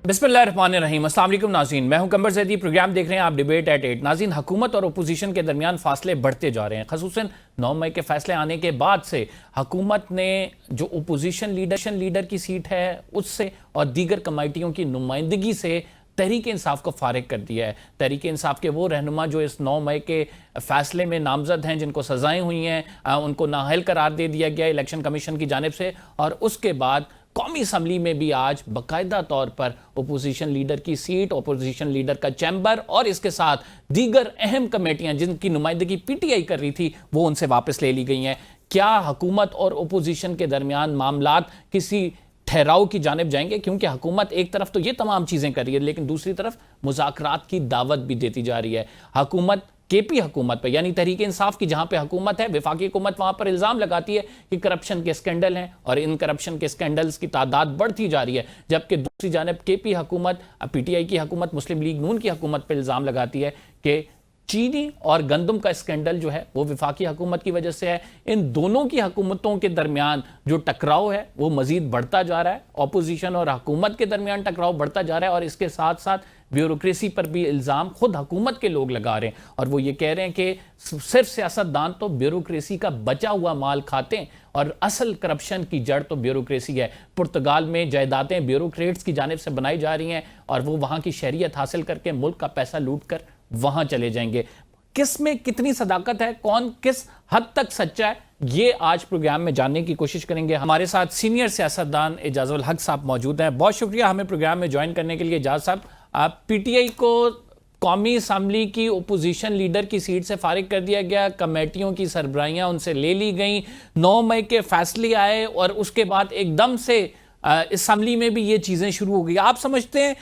बिस्मिल्लाहिर्रहमानिर्रहीम। अस्सलाम वालेकुम नाज़रीन, मैं हूं कंबर ज़ैदी। प्रोग्राम देख रहे हैं आप डिबेट एट 8। नाज़रीन, हुकूमत और अपोजिशन के दरमियान फासले बढ़ते जा रहे हैं। ख़ुसूसन 9 मई के फैसले आने के बाद से हुकूमत ने जो अपोजिशन लीडर की सीट है उससे और दीगर कमेटियों की नुमाइंदगी से तहरीक इंसाफ को फारिग कर दिया है। तहरीक इंसाफ के वो रहनुमा जो इस 9 मई के फैसले में नामजद हैं, जिनको सजाएं हुई हैं, उनको नाअहल करार दे दिया गया इलेक्शन कमीशन की जानिब से। और उसके बाद कौमी असम्बली में भी आज बाकायदा तौर पर अपोजिशन लीडर की सीट, अपोजिशन लीडर का चैम्बर और इसके साथ दीगर अहम कमेटियां जिनकी नुमाइंदगी पीटीआई कर रही थी वो उनसे वापस ले ली गई हैं। क्या हुकूमत और अपोजिशन के दरमियान मामलात किसी ठहराव की जानिब जाएंगे? क्योंकि हुकूमत एक तरफ तो ये तमाम चीजें कर रही है, लेकिन दूसरी तरफ मुज़ाकरात की दावत भी देती जा रही है। हुकूमत केपी हुकूमत पर, यानी तहरीक इंसाफ की जहां पे हुकूमत है, वफाकी हुकूमत वहां पर इल्जाम लगाती है कि करप्शन के स्कैंडल हैं और इन करप्शन के स्कैंडल्स की तादाद बढ़ती जा रही है। जबकि दूसरी जानिब केपी हुकूमत, पीटीआई की हुकूमत, मुस्लिम लीग नून की हुकूमत पर इल्जाम लगाती है कि चीनी और गंदम का स्कैंडल जो है वो वफाकी हुकूमत की वजह से है। इन दोनों की हुकूमतों के दरमियान जो टकराव है वो मजीद बढ़ता जा रहा है। अपोजिशन और हुकूमत के दरमियान टकराव बढ़ता जा रहा है और इसके साथ साथ ब्यूरोक्रेसी पर भी इल्ज़ाम खुद हुकूमत के लोग लगा रहे हैं। और वो ये कह रहे हैं कि सिर्फ सियासतदान तो ब्यूरोक्रेसी का बचा हुआ माल खाते हैं और असल करप्शन की जड़ तो ब्यूरोक्रेसी है। पुर्तगाल में जायदादें ब्यूरोक्रेट्स की जानिब से बनाई जा रही हैं और वो वहाँ की शहरियत हासिल करके मुल्क का पैसा लूट कर वहां चले जाएंगे। किस में कितनी सदाकत है, कौन किस हद तक सच्चा है, ये आज प्रोग्राम में जानने की कोशिश करेंगे। हमारे साथ सीनियर सियासतदान एजाज उल हक साहब मौजूद हैं। बहुत शुक्रिया हमें प्रोग्राम में ज्वाइन करने के लिए। एजाज साहब, आप पीटीआई को कौमी असम्बली की अपोजिशन लीडर की सीट से फारिग कर दिया गया, कमेटियों की सरबराहियां उनसे ले ली गई, 9 मई के फैसले आए और उसके बाद एकदम से असम्बली में भी ये चीजें शुरू हो गई। आप समझते हैं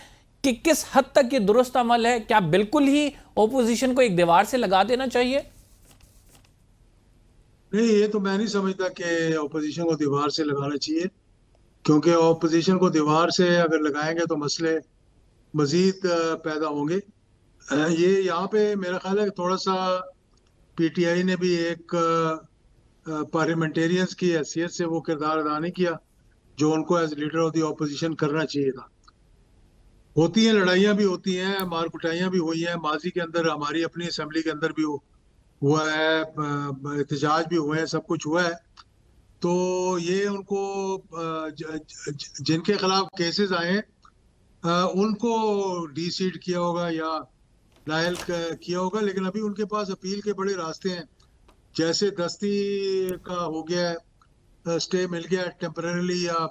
कि किस हद तक ये दुरुस्त अमल है? क्या बिल्कुल ही ओपोजिशन को एक दीवार से लगा देना चाहिए? नहीं, ये तो मैं नहीं समझता कि ओपोजिशन को दीवार से लगाना चाहिए, क्योंकि ओपोजिशन को दीवार से अगर लगाएंगे तो मसले मजीद पैदा होंगे। ये यहाँ पे मेरा ख्याल है कि थोड़ा सा पीटीआई ने भी एक पार्लियामेंटेरियंस की हैसियत से वो किरदार अदा नहीं किया जो उनको as leader of the opposition करना चाहिए था। होती हैं लड़ाइयाँ भी होती हैं, मार कुटाइयाँ भी हुई हैं माजी के अंदर, हमारी अपनी असेंबली के अंदर भी हुआ है, एहतजाज भी हुए हैं, सब कुछ हुआ है। तो ये उनको जिनके खिलाफ केसेस आए हैं उनको डी सीट किया होगा या नायल किया होगा, लेकिन अभी उनके पास अपील के बड़े रास्ते हैं। जैसे दस्ती का हो गया है, स्टे मिल गया टेम्पररीली या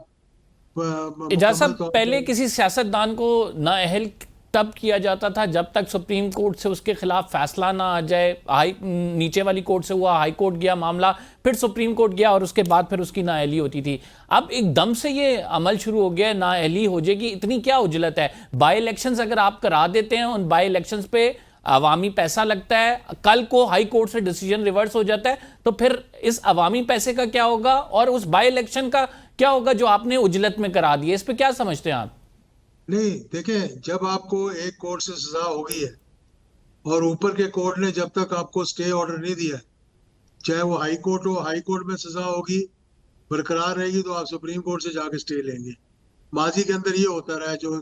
एजाज मुकम्मल साहब, तौर पहले पर। किसी सियासतदान को नाअहल तब किया जाता था जब तक सुप्रीम कोर्ट से उसके खिलाफ फैसला ना आ जाए। नीचे वाली कोर्ट से हुआ, हाई कोर्ट गया मामला, फिर सुप्रीम कोर्ट गया और उसके बाद फिर उसकी नाअहली होती थी। अब एकदम से ये अमल शुरू हो गया, नाअहली हो जाएगी, इतनी क्या उजलत है? बाई इलेक्शंस अगर आप करा देते हैं, उन बाई इलेक्शंस पे अवामी पैसा लगता है, कल को हाई कोर्ट से डिसीजन रिवर्स हो जाता है, तो फिर इस अवामी पैसे का क्या होगा और उस बाई इलेक्शन का क्या होगा जो आपने उजलत में करा दिया? इस पे क्या समझते हैं आप? नहीं, देखें, जब आपको एक कोर्ट से सजा हो गई है और ऊपर के कोर्ट ने जब तक आपको स्टे ऑर्डर नहीं दिया है, चाहे वो हाई कोर्ट हो, हाई कोर्ट में सजा होगी बरकरार रहेगी तो आप सुप्रीम कोर्ट से जाके स्टे लेंगे। माजी के अंदर ये होता रहा है, जो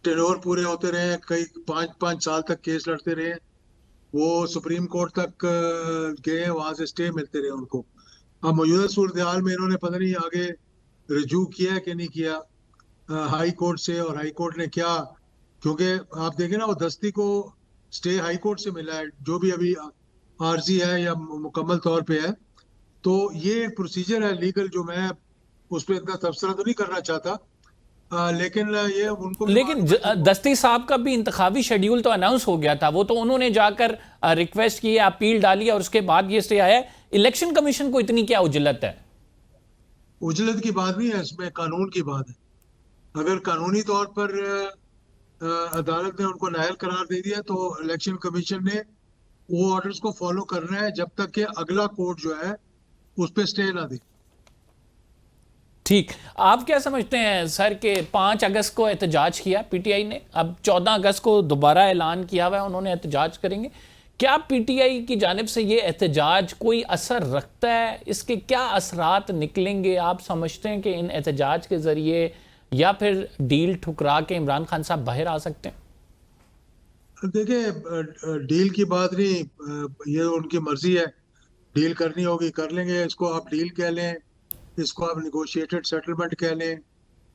टेनोर पूरे होते रहे, कई 5-5 साल तक केस लड़ते रहे, वो सुप्रीम कोर्ट तक गए, वहां से स्टे मिलते रहे उनको। अब मौजूदा सूरत हाल में इन्होंने पता नहीं आगे रिजू किया कि नहीं किया हाई कोर्ट से, और हाई कोर्ट ने क्या, क्योंकि आप देखें ना वो दस्ती को स्टे हाई कोर्ट से मिला है, जो भी अभी आरजी है या मुकम्मल तौर पे है। तो ये एक प्रोसीजर है लीगल, जो मैं उस पर इतना तबसरा तो नहीं करना चाहता, लेकिन ये उनको भी लेकिन मालूम है कि वो दस्ती साहब का भी इंतखाबी शेड्यूल तो अनाउंस हो गया था, वो तो उन्होंने जाकर रिक्वेस्ट की, अपील डाली और उसके बाद ये स्टे आया। इलेक्शन कमीशन को इतनी क्या उजलत है? उजलत की बात नहीं है, इसमें कानून की बात है। अगर कानूनी तौर पर अदालत ने उनको नायल करार दे दिया तो इलेक्शन कमीशन ने वो ऑर्डर्स को फॉलो करना है जब तक कि अगला कोर्ट जो है उस पर स्टे ना दे। ठीक, आप क्या समझते हैं सर के 5 अगस्त को एहतजाज किया पीटीआई ने, अब 14 अगस्त को दोबारा ऐलान किया हुआ है उन्होंने एहतजाज करेंगे। क्या पीटीआई की जानिब से ये एहतजाज कोई असर रखता है? इसके क्या असरात निकलेंगे? आप समझते हैं कि इन एहतजाज के ज़रिए या फिर डील ठुकरा के इमरान खान साहब बाहर आ सकते हैं? देखिए, डील की बात नहीं, ये उनकी मर्जी है। डील करनी होगी कर लेंगे। इसको आप डील कह लें, इसको आप निगोशिएटेड सेटलमेंट कह लें,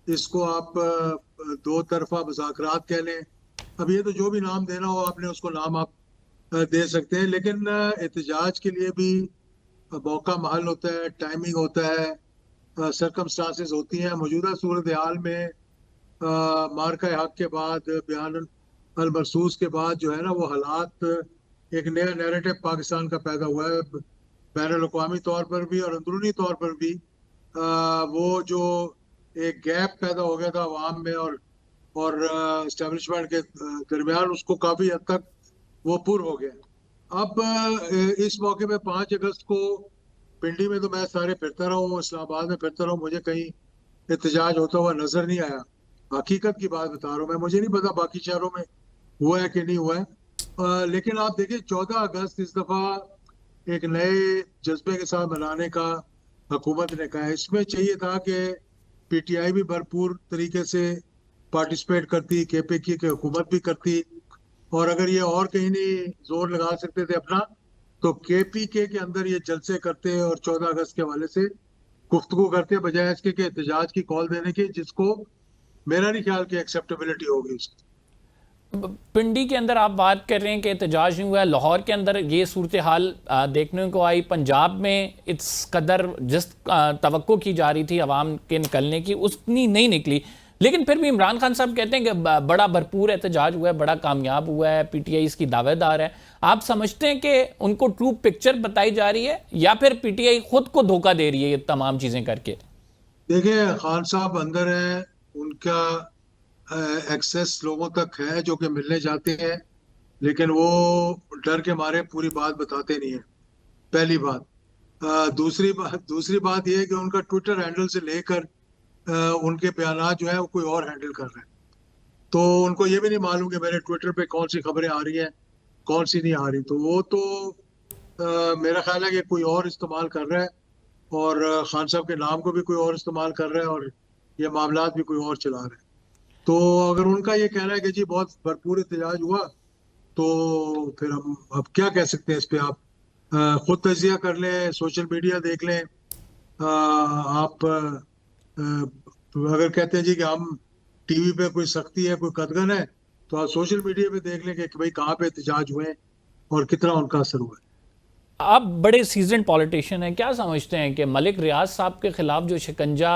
इसको आप दो तरफा मुज़ाकरात कह लें। अब ये तो जो भी नाम देना हो आपने उसको नाम आप दे सकते हैं, लेकिन एहतजाज के लिए भी मौका महल होता है, टाइमिंग होता है, सरकमस्टांसेस होती हैं। मौजूदा सूरत हाल में मार्का हक के बाद, बयान अल मरसूस के बाद जो है ना, वो हालात, एक नया नैरेटिव पाकिस्तान का पैदा हुआ है, बैनुल अक़वामी तौर पर भी और अंदरूनी तौर पर भी। वो जो एक गैप पैदा हो गया था अवाम में और इस्टेब्लिशमेंट के दरमियान, उसको काफ़ी हद तक वो पुर हो गया। अब इस मौके पे 5 अगस्त को पिंडी में तो मैं सारे फिरता रहा हूँ, इस्लामाबाद में फिरता रहा हूँ, मुझे कहीं एहतजाज होता हुआ नजर नहीं आया। हकीकत की बात बता रहा हूँ मैं, मुझे नहीं पता बाकी शहरों में हुआ है कि नहीं हुआ है। लेकिन आप देखिए, 14 अगस्त इस दफा एक नए जज्बे के साथ मनाने का हुकूमत ने कहा है। इसमें चाहिए था कि पीटीआई भी भरपूर तरीके से पार्टिसिपेट करती, केपीके की हुकूमत भी करती, और अगर ये और कहीं नहीं जोर लगा सकते थे अपना, तो केपीके के अंदर ये जलसे करते और 14 अगस्त के हवाले से गुफ्तगू करते, बजाय इसके कि एहतजाज की कॉल देने की, जिसको मेरा नहीं ख्याल कि एक्सेप्टेबिलिटी होगी उसकी। पिंडी के अंदर आप बात कर रहे हैं कि एहतजाज नहीं हुआ है, लाहौर के अंदर ये सूरत हाल देखने को आई, पंजाब में इस कदर जिस तवक्को की जा रही थी आवाम के निकलने की उतनी नहीं निकली। लेकिन फिर भी इमरान खान साहब कहते हैं कि बड़ा भरपूर एहतजाज हुआ है, बड़ा कामयाब हुआ है, पीटीआई इसकी दावेदार है। आप समझते हैं कि उनको ट्रू पिक्चर बताई जा रही है या फिर पीटीआई खुद को धोखा दे रही है ये तमाम चीजें करके? देखिए, खान साहब अंदर है, उनका एक्सेस लोगों तक है जो कि मिलने जाते हैं, लेकिन वो डर के मारे पूरी बात बताते नहीं है, पहली बात। दूसरी बात ये है कि उनका ट्विटर हैंडल से लेकर उनके बयानात जो है वो कोई और हैंडल कर रहे हैं। तो उनको ये भी नहीं मालूम कि मेरे ट्विटर पे कौन सी खबरें आ रही हैं, कौन सी नहीं आ रही। तो वो तो मेरा ख्याल है कि कोई और इस्तेमाल कर रहा है, और खान साहब के नाम को भी कोई और इस्तेमाल कर रहा है, और ये मामलात भी कोई और चला रहा है। तो अगर उनका ये कहना है कि जी बहुत भरपूर एहतजाज हुआ, तो फिर हम अब क्या कह सकते हैं इस पे। आप खुद तजिया कर लें, सोशल मीडिया देख लें। आप अगर कहते हैं जी कि हम टीवी पे कोई सख्ती है, कोई कदगन है, तो आप सोशल मीडिया पे देख लें कि भाई कहाँ पे एहतजाज हुए हैं और कितना उनका असर हुआ है। आप बड़े सीजन पॉलिटिशियन हैं, क्या समझते हैं कि मलिक रियाज साहब के खिलाफ जो शिकंजा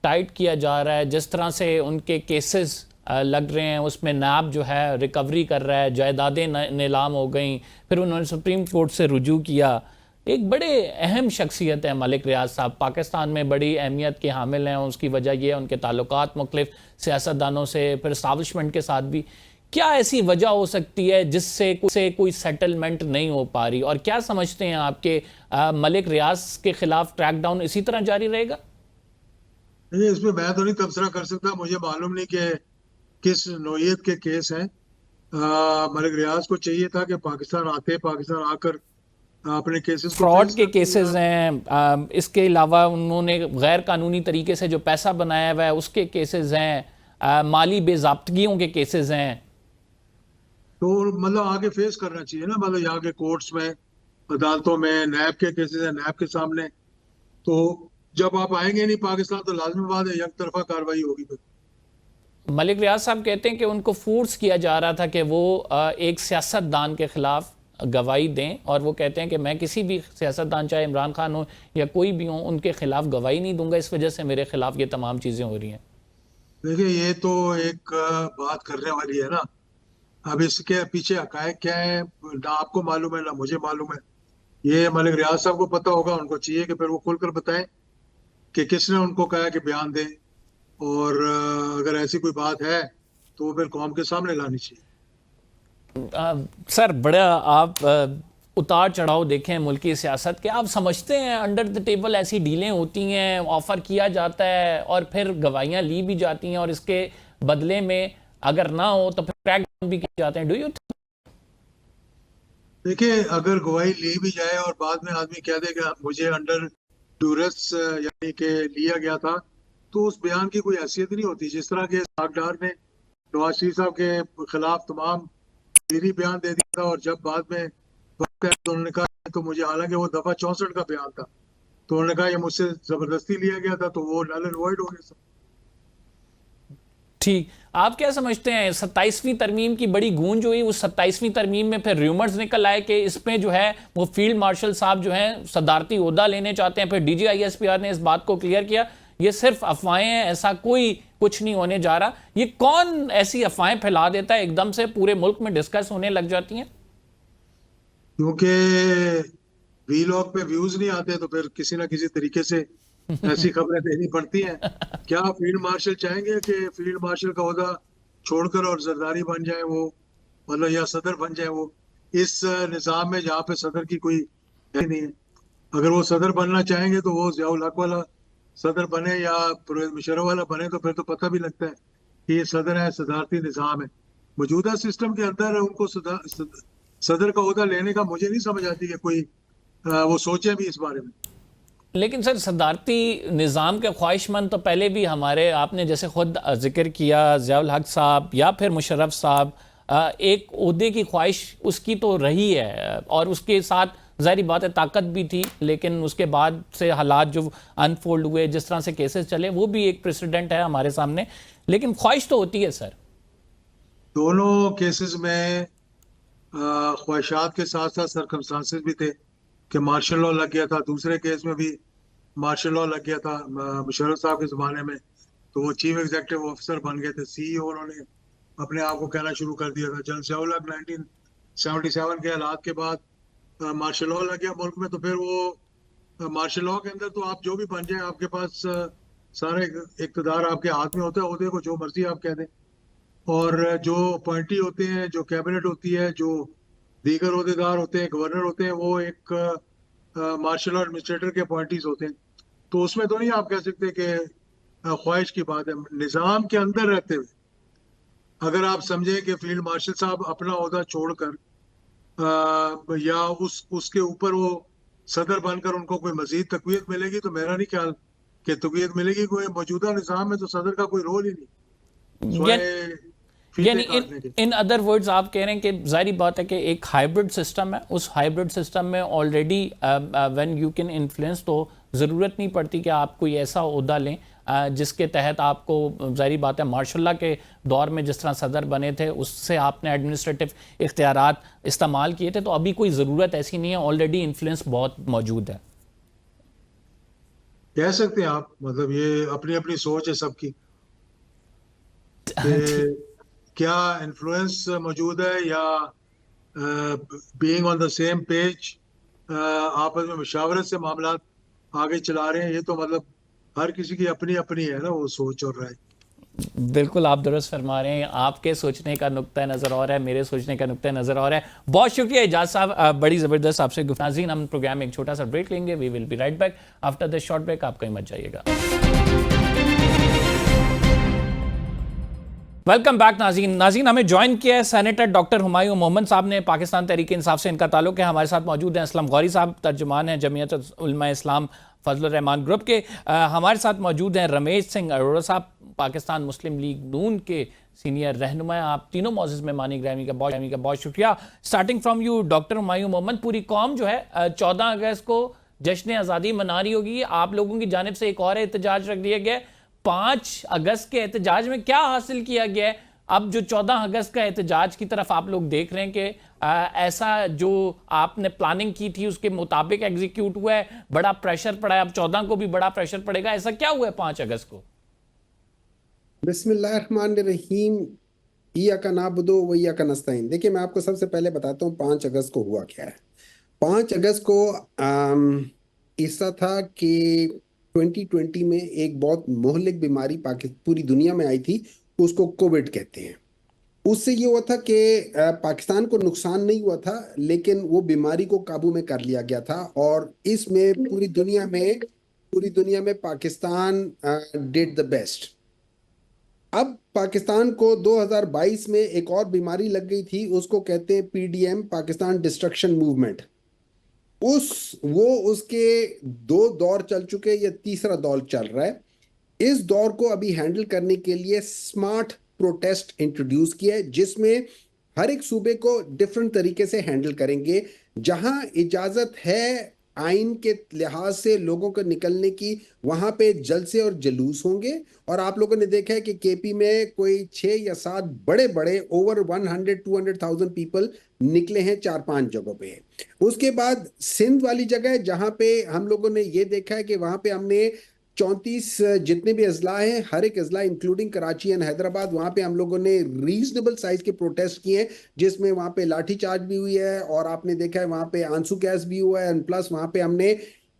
टाइट किया जा रहा है, जिस तरह से उनके केसेस लग रहे हैं, उसमें नाब जो है रिकवरी कर रहा है, जायदादें नीलाम हो गई, फिर उन्होंने सुप्रीम कोर्ट से रुजू किया। एक बड़े अहम शख्सियत है मलिक रियाज साहब, पाकिस्तान में बड़ी अहमियत के हामिल हैं। उसकी वजह यह है उनके ताल्लुकात मुख्तलिफ सियासतदानों से, फिर इस्टाब्लिशमेंट के साथ भी। क्या ऐसी वजह हो सकती है जिससे कोई सेटलमेंट नहीं हो पा रही, और क्या समझते हैं आपके मलिक रियाज के खिलाफ ट्रैकडाउन इसी तरह जारी रहेगा? नहीं, इसमें मैं तो नहीं तबसरा कर सकता, मुझे मालूम नहीं कि किस नौयत के केस हैं। मलिक रियाज को चाहिए था कि पाकिस्तान आते, पाकिस्तान आकर अपने केसेस को फ्रॉड फेस के करते। केसेस हैं, इसके अलावा उन्होंने गैर कानूनी तरीके से जो पैसा बनाया हुआ है उसके केसेस हैं, माली बेजाब्तगियों के केसेस हैं। तो मतलब आगे फेस करना चाहिए ना, मतलब यहाँ के कोर्ट्स में, अदालतों में नैब के केसेस है, नैब के सामने। तो जब आप आएंगे नहीं पाकिस्तान, तो लाजमी बात है एक तरफा कार्रवाई होगी फिर। मलिक रियाज साहब कहते हैं कि उनको फोर्स किया जा रहा था कि वो एक सियासतदान के खिलाफ गवाही दें, और वो कहते हैं कि मैं किसी भी सियासतदान, चाहे इमरान खान हो या कोई भी हो, उनके खिलाफ गवाही नहीं दूंगा, इस वजह से मेरे खिलाफ ये तमाम चीज़ें हो रही हैं। देखिए, ये तो एक बात करने वाली है ना। अब इसके पीछे हकायक क्या है, ना आपको मालूम है ना मुझे मालूम है। ये मलिक रियाज साहब को पता होगा, उनको चाहिए कि फिर वो खुलकर बताएं कि किसने उनको कहा कि बयान दें, और अगर ऐसी कोई बात है तो वो फिर कौम के सामने लानी चाहिए। सर, बड़ा आप उतार चढ़ाव देखें मुल्क की सियासत के। आप समझते हैं अंडर द टेबल ऐसी डीलें होती हैं, ऑफर किया जाता है और फिर गवाहियां ली भी जाती हैं, और इसके बदले में अगर ना हो तो फिर क्रैकडाउन भी किए जाते हैं? Do you? देखिए, अगर गवाही ली भी जाए और बाद में आदमी कह देगा मुझे अंडर ड्यूरेस यानी कि लिया गया था, तो उस बयान की कोई हैसियत नहीं होती। जिस तरह के सागडार ने नवाज शरीफ साहब के खिलाफ तमाम तहरीरी बयान दे दिया था, और जब बाद में वक्त आया तो उन्होंने कहा, तो मुझे, हालांकि वो दफा 64 का बयान था, तो उन्होंने कहा ये मुझसे जबरदस्ती लिया गया था, तो वो नल एंड वॉइड हो गया सब। ठीक। आप क्या समझते हैं 27वीं तरमीम की बड़ी गूंज हुई, उस 27वीं तरमीम में फिर र्यूमर्स निकल आए कि इसमें जो है वो फील्ड मार्शल साहब जो हैं सदारती ओहदा लेने चाहते हैं, फिर DGISPR ने इस बात को क्लियर किया ये सिर्फ अफवाहें हैं, ऐसा कोई कुछ नहीं होने जा रहा। ये कौन ऐसी अफवाहें फैला देता है एकदम से पूरे मुल्क में डिस्कस होने लग जाती हैं? क्योंकि वीलॉग पे व्यूज नहीं आते, तो फिर किसी ना किसी तरीके से ऐसी खबरें देनी पड़ती हैं। क्या फील्ड मार्शल चाहेंगे कि फील्ड मार्शल का ओहदा छोड़कर और जरदारी बन जाए वो, मतलब या सदर बन जाए वो, इस निज़ाम में जहाँ पे सदर की कोई है नहीं है। अगर वो सदर बनना चाहेंगे तो वो जियाउल हक वाला सदर बने या परवेज मुशर्रफ वाला बने, तो फिर तो पता भी लगता है कि ये सदर है, सदारती निज़ाम है। मौजूदा सिस्टम के अंदर उनको सदर का ओहदा लेने का मुझे नहीं समझ आती कि कोई वो सोचे भी इस बारे में। लेकिन सर सदारती निज़ाम के ख्वाहिशमंद तो पहले भी हमारे, आपने जैसे खुद जिक्र किया ज़ियाउल हक साहब या फिर मुशर्रफ साहब, एक ओहदे की ख्वाहिश उसकी तो रही है, और उसके साथ ज़ाहिर बात है ताकत भी थी, लेकिन उसके बाद से हालात जो अनफोल्ड हुए, जिस तरह से केसेस चले, वो भी एक प्रेसिडेंट है हमारे सामने। लेकिन ख्वाहिश तो होती है सर। दोनों केसेस में ख्वाहिशात के साथ साथ सरकमस्टांसेस भी थे कि मार्शल लॉ लग गया था। दूसरे केस में भी मार्शल लॉ लग गया था मुशर्रफ साहब के ज़माने में, तो वो चीफ एग्जीक्यूटिव ऑफिसर बन गए थे, CEO उन्होंने अपने आप को कहना शुरू कर दिया था। जन ज़ियाउल हक 1977 के हालात के बाद मार्शल लॉ लग गया मुल्क में, तो फिर वो मार्शल लॉ के अंदर तो आप जो भी बन जाए, आपके पास सारे इक़्तिदार आपके हाथ में होता है, ओहदे को जो मर्जी आप कह दें। और जो अपॉइंटी होते हैं, जो कैबिनेट होती है, जो दीगर ओहदेदार होते हैं, गवर्नर होते हैं, वो एक मार्शल लॉ एडमिनिस्ट्रेटर के अपॉइंटीज होते हैं। तो उसमें तो नहीं आप कह सकते कि ख्वाहिश की बात है। निज़ाम के अंदर रहते हुए अगर आप समझें कि फील्ड मार्शल साहब अपना ओहदा छोड़कर या उसके ऊपर वो सदर बनकर उनको कोई मजीद तकवीत मिलेगी, तो मेरा नहीं ख्याल कि तकवीत मिलेगी। कोई मौजूदा निज़ाम में तो सदर का कोई रोल ही नहीं, स्वयं यानी फीते इन काटने के। इन अदर वर्ड्स आप कह रहे हैं कि जाहिर बात है कि एक हाइब्रिड सिस्टम है, उस हाइब्रिड सिस्टम में already when you can influence, तो ज़रूरत नहीं पड़ती कि आप कोई ऐसा ओहदा लें जिसके तहत आपको, जाहिर बात है मार्शल लॉ के दौर में जिस तरह सदर बने थे उससे आपने एडमिनिस्ट्रेटिव इख्तियारात इस्तेमाल किए थे, तो अभी कोई ज़रूरत ऐसी नहीं है, ऑलरेडी इन्फ्लुएंस बहुत मौजूद है। कह सकते हैं आप, मतलब ये अपनी अपनी सोच है सबकी कि क्या इन्फ्लुएंस मौजूद है, या being on the same page, आपस में मुशावरत से मामला आगे चला रहे हैं। ये तो मतलब हर किसी की अपनी अपनी है ना वो सोच और राय। बिल्कुल आप दुरुस्त फरमा रहे हैं, आपके सोचने का नुक्ता नज़र और है, मेरे सोचने का नुक्ता नज़र और है। बहुत शुक्रिया इजाज साहब, बड़ी ज़बरदस्त आपसे गुफ्तगू। नाज़रीन, हम प्रोग्राम में एक छोटा सा ब्रेक लेंगे, we will be right back after this short break, आप कहीं मत जाइएगा। वेलकम बैक नाज़रीन, हमें ज्वाइन किया है सेनेटर डॉक्टर हुमायूं मोहम्मद साहब ने, पाकिस्तान तहरीक इंसाफ से इनका ताल्लुक है। हमारे साथ मौजूद हैं असलम गौरी साहब, तर्जुमान हैं जमीयत उलमा इस्लाम फजलुर रहमान ग्रुप के। हमारे साथ मौजूद हैं रमेश सिंह अरोड़ा साहब, पाकिस्तान मुस्लिम लीग नून के सीनियर रहनुमा। आप तीनों मौजूद मेहमानी ग्रामी का बहुत शुक्रिया। Starting from you doctor Humayun Mohammad, पूरी कौम जो है 14 अगस्त को जश्न आज़ादी मना रही होगी, आप लोगों की जानिब से एक और एहतजाज रख दिया गया है। 5 अगस्त के एहतजाज में क्या हासिल किया गया है? अब जो 14 अगस्त का एहतजाज की तरफ आप लोग देख रहे हैं कि ऐसा जो आपने प्लानिंग की थी उसके मुताबिक एग्जीक्यूट हुआ है, बड़ा प्रेशर पड़ा है, अब 14 को भी बड़ा प्रेशर पड़ेगा, ऐसा क्या हुआ है 5 अगस्त को? बिस्मिल्लाहिर्रहमानिर्रहीम, इय्याका नाअबुदु व इय्याका नस्तईन। देखिए, मैं आपको सबसे पहले बताता हूँ 5 अगस्त को हुआ क्या है। 5 अगस्त को ऐसा था कि 2020 में एक बहुत मोहलिक बीमारी पूरी दुनिया में आई थी, उसको कोविड कहते हैं। उससे ये हुआ था कि पाकिस्तान को नुकसान नहीं हुआ था, लेकिन वो बीमारी को काबू में कर लिया गया था, और इसमें पूरी दुनिया में पाकिस्तान डिड द बेस्ट। अब पाकिस्तान को 2022 में एक और बीमारी लग गई थी, उसको कहते हैं PDM, पाकिस्तान डिस्ट्रक्शन मूवमेंट। उसके 2 दौर चल चुके, ये तीसरा दौर चल रहा है। इस दौर को अभी हैंडल करने के लिए स्मार्ट प्रोटेस्ट इंट्रोड्यूस किया है, जिसमें हर एक सूबे को डिफरेंट तरीके से हैंडल करेंगे। जहां इजाजत है आइन के लिहाज से लोगों को निकलने की, वहां पे जलसे और जुलूस होंगे। और आप लोगों ने देखा है कि केपी में कोई 6 या 7 बड़े बड़े ओवर 100-200,000 पीपल निकले हैं 4-5 जगहों पे। उसके बाद सिंध वाली जगह जहां पे हम लोगों ने ये देखा है कि वहां पे हमने 34 जितने भी अजला हैं, हर एक अजला इंक्लूडिंग कराची एंड हैदराबाद, वहां पे हम लोगों ने रीजनेबल साइज के प्रोटेस्ट किए, जिसमें वहां पे लाठीचार्ज भी हुई है और आपने देखा है वहां पे आंसू गैस भी हुआ है। एंड प्लस वहां पे हमने